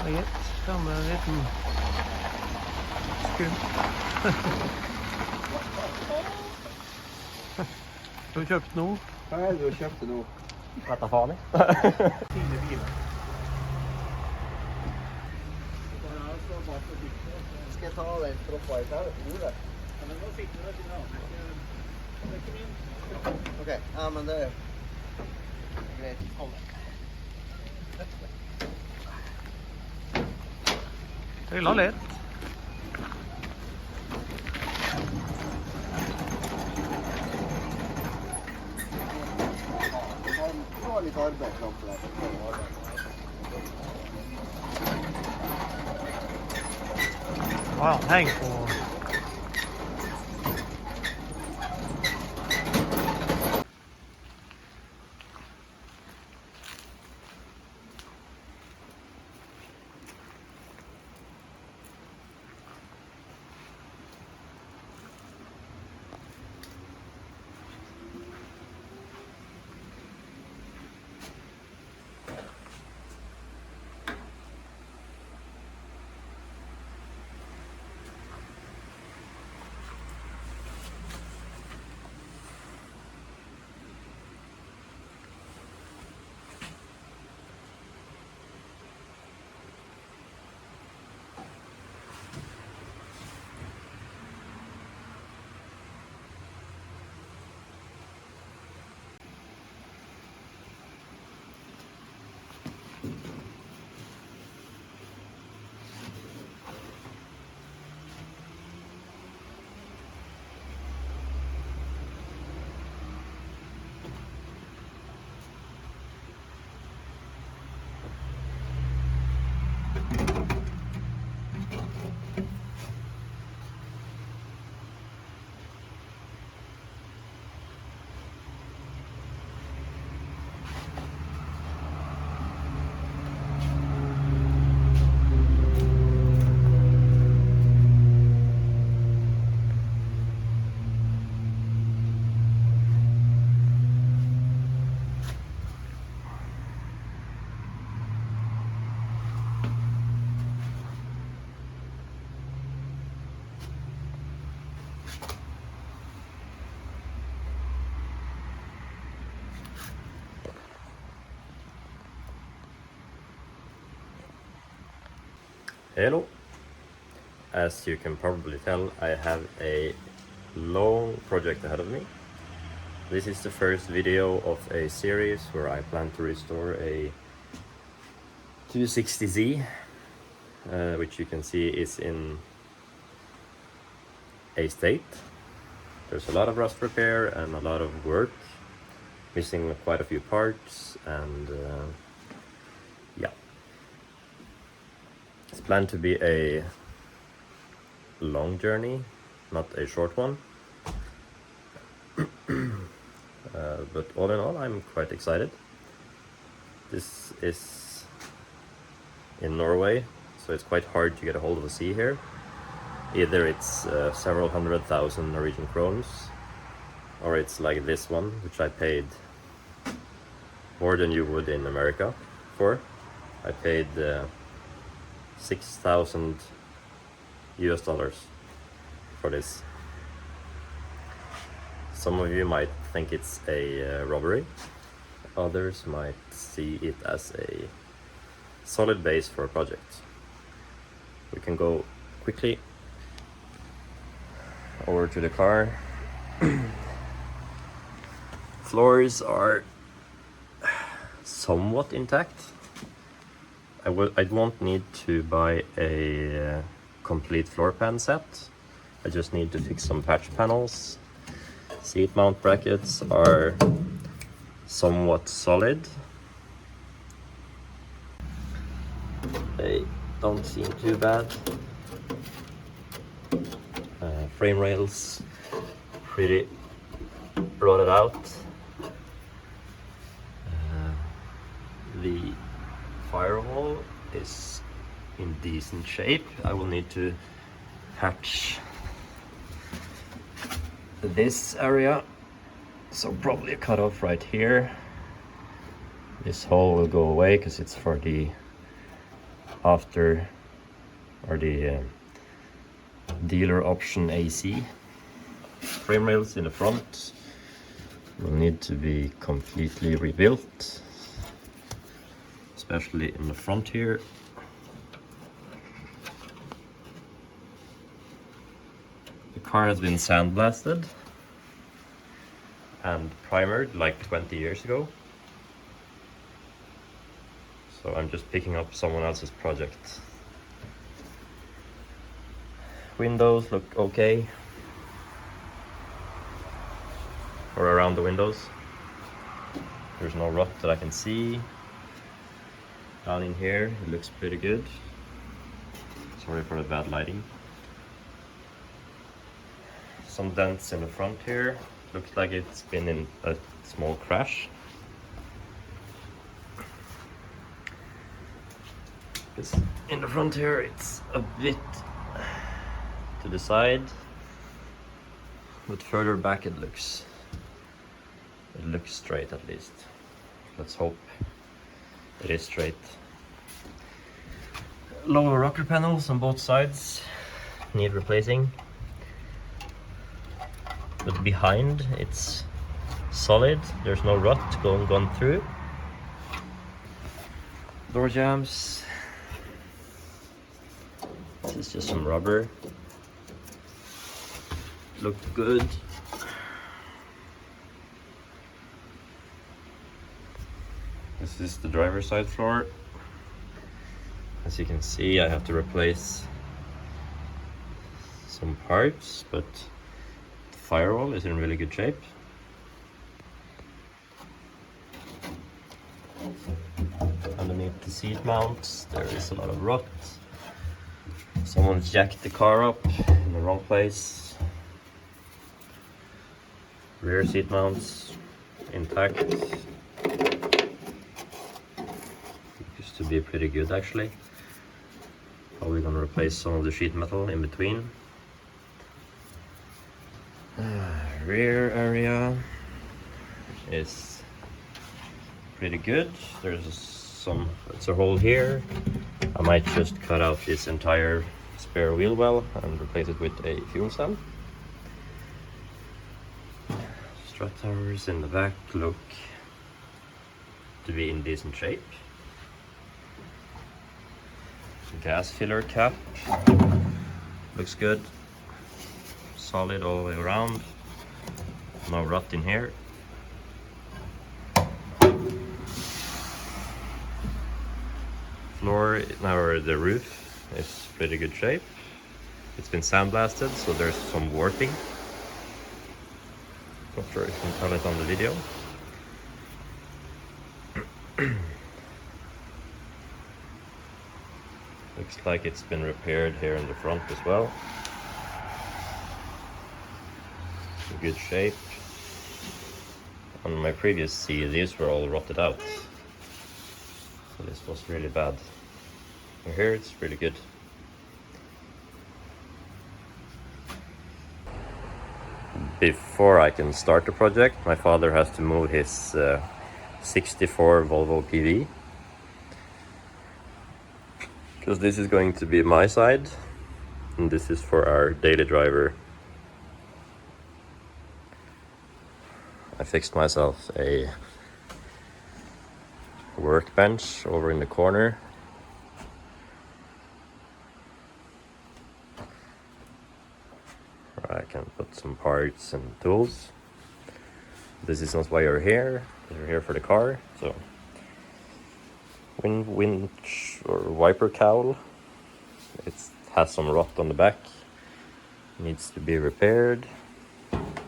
Greit. Kommer en liten skum. Du har kjøpt noe? Hva er det du har kjøpt nå? Vet da faen Fine biler. Skal jeg ta den stroppa i stedet på bordet? Ja, men nå fikk du det til deg. Det er ikke min. Ok, ja, men det er greit. Trilla litt. Det var litt arbeid fram til det. Ja, heng på. Hello. As you can probably tell, I have a long project ahead of me. This is the first video of a series where I plan to restore a 260Z, which you can see is in a state. There's a lot of rust repair and a lot of work, missing quite a few parts, and yeah. It's planned to be a long journey, not a short one. But all in all, I'm quite excited. This is in Norway, so it's quite hard to get a hold of a sea here. Either it's several 100,000 Norwegian krones, or it's like this one, which I paid more than you would in America for. I paid 6,000 US dollars for this. Some of you might think it's a robbery. Others might see it as a solid base for a project. We can go quickly over to the car. Floors are somewhat intact. I won't need to buy a complete floor pan set. I just need to fix some patch panels. Seat mount brackets are somewhat solid. They don't seem too bad. Frame rails pretty rotted out. The firewall is in decent shape. I will need to patch this area, so probably a cutoff right here. This hole will go away because it's for the after, or the dealer option AC. Frame rails in the front will need to be completely rebuilt, especially in the front here. The car has been sandblasted and primered like 20 years ago. So I'm just picking up someone else's project. Windows look okay. Or around the windows. There's no rot that I can see. Down in here, it looks pretty good. Sorry for the bad lighting. Some dents in the front here. Looks like it's been in a small crash. Because in the front here, it's a bit to the side. But further back it looks straight at least. Let's hope it is straight. Lower rocker panels on both sides need replacing. But behind it's solid, there's no rut gone through. Door jambs. This is just some rubber. Looked good. This is the driver's side floor. As you can see, I have to replace some parts, but the firewall is in really good shape. Underneath the seat mounts, there is a lot of rot. Someone's jacked the car up in the wrong place. Rear seat mounts intact. Used to be pretty good actually. Probably gonna replace some of the sheet metal in between. Rear area is pretty good. It's a hole here. I might just cut out this entire spare wheel well and replace it with a fuel cell. Strut towers in the back look to be in decent shape. Gas filler cap looks good. Solid all the way around. No rut in here. Floor, or the roof, is pretty good shape. It's been sandblasted, so there's some warping. Not sure if you can tell it on the video. Looks like it's been repaired here in the front as well. In good shape. On my previous C, these were all rotted out. So this was really bad. But here it's really good. Before I can start the project, my father has to move his 64 Volvo PV. Because this is going to be my side, and this is for our daily driver. I fixed myself a workbench over in the corner. Where I can put some parts and tools. This is not why you're here. You're here for the car. So winch or wiper cowl. It has some rot on the back. Needs to be repaired. And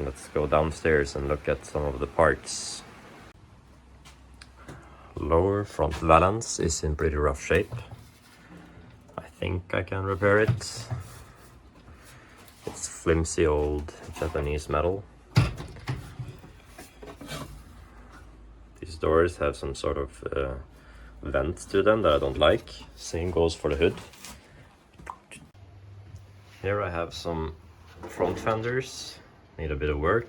let's go downstairs and look at some of the parts. Lower front valance is in pretty rough shape. I think I can repair it. It's flimsy old Japanese metal. These doors have some sort of vent to them that I don't like. Same goes for the hood. Here I have some front fenders. Need a bit of work.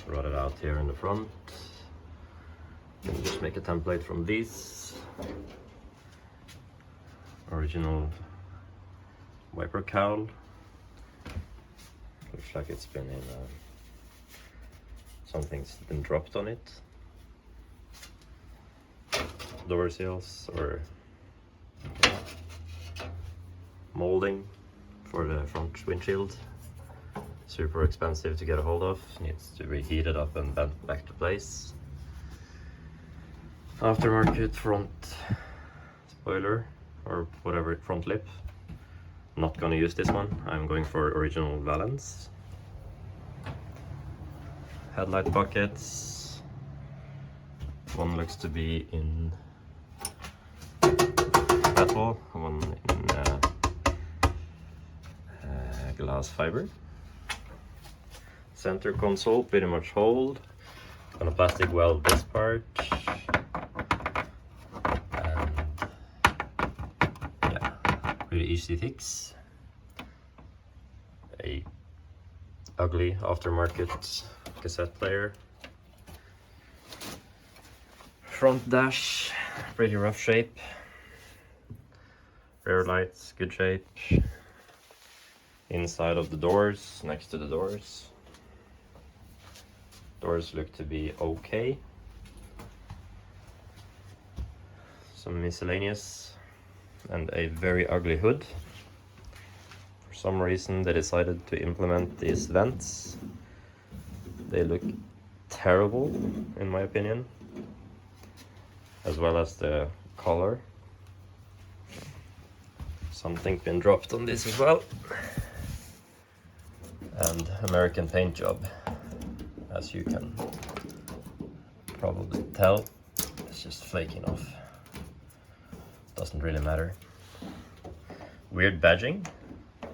Rotted out here in the front. Can just just make a template from these. Original wiper cowl. Looks like it's been in something's been dropped on it. Door seals or molding for the front windshield. Super expensive to get a hold of, needs to be heated up and bent back to place. Aftermarket front spoiler or whatever, front lip. Not gonna use this one, I'm going for original valance. Headlight buckets. One looks to be in metal, one in glass fiber. Center console pretty much hold. Gonna plastic weld this part. And yeah, pretty easy fix. A ugly aftermarket cassette player. Front dash, pretty rough shape. Rear lights, good shape. Inside of the doors, next to the doors. Doors look to be okay. Some miscellaneous and a very ugly hood. For some reason they decided to implement these vents. They look terrible in my opinion, as well as the color. Something's been dropped on this as well. And American paint job. As you can probably tell, it's just flaking off. Doesn't really matter. Weird badging.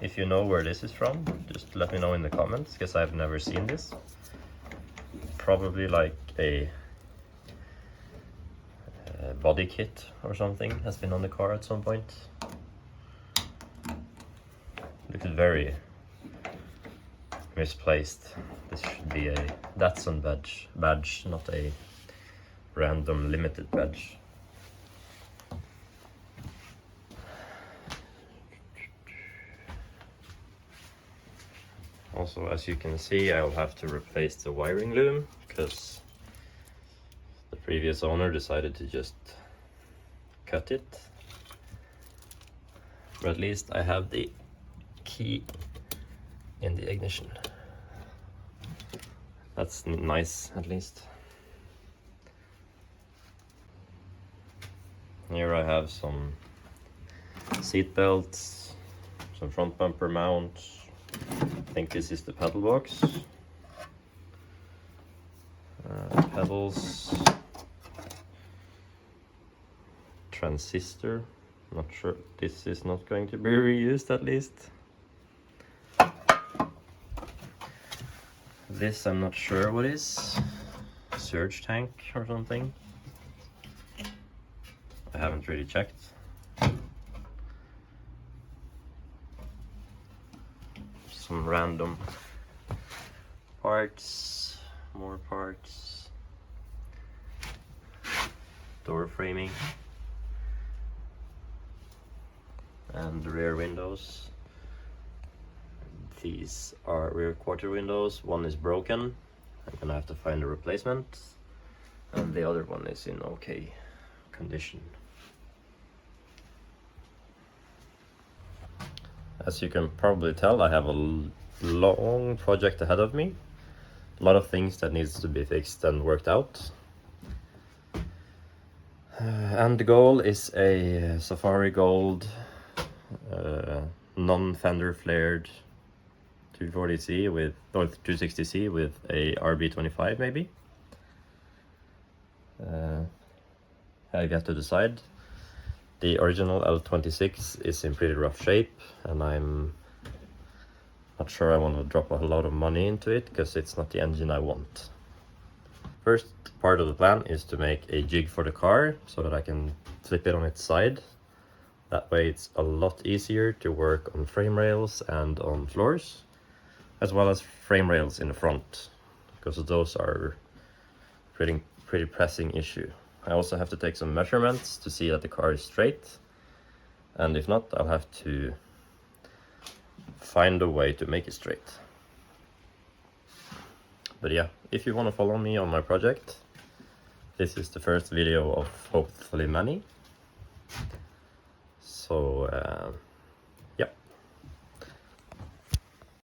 If you know where this is from, just let me know in the comments, because I've never seen this. Probably like a body kit or something has been on the car at some point. Looks very misplaced. This should be a Datsun badge, not a random limited badge. Also, as you can see, I'll have to replace the wiring loom because the previous owner decided to just cut it. But at least I have the key in the ignition. That's nice, at least. Here I have some seat belts, some front bumper mounts. I think this is the pedal box. Pedals. Transistor. Not sure. This is not going to be reused, at least. This I'm not sure what is. Surge tank or something. I haven't really checked. Some random parts, more parts. Door framing. And the rear windows. These are rear quarter windows. One is broken. I'm gonna have to find a replacement. And the other one is in okay condition. As you can probably tell, I have a long project ahead of me. A lot of things that needs to be fixed and worked out. And the goal is a Safari Gold non-fenderflared 240C with, or 260C with a RB25 maybe. I have to decide. The original L26 is in pretty rough shape, and I'm not sure I want to drop a lot of money into it because it's not the engine I want. First part of the plan is to make a jig for the car so that I can flip it on its side. That way it's a lot easier to work on frame rails and on floors, as well as frame rails in the front, because those are pretty pressing issue. I also have to take some measurements to see that the car is straight, and if not, I'll have to find a way to make it straight. But yeah, if you want to follow me on my project, this is the first video of hopefully many. So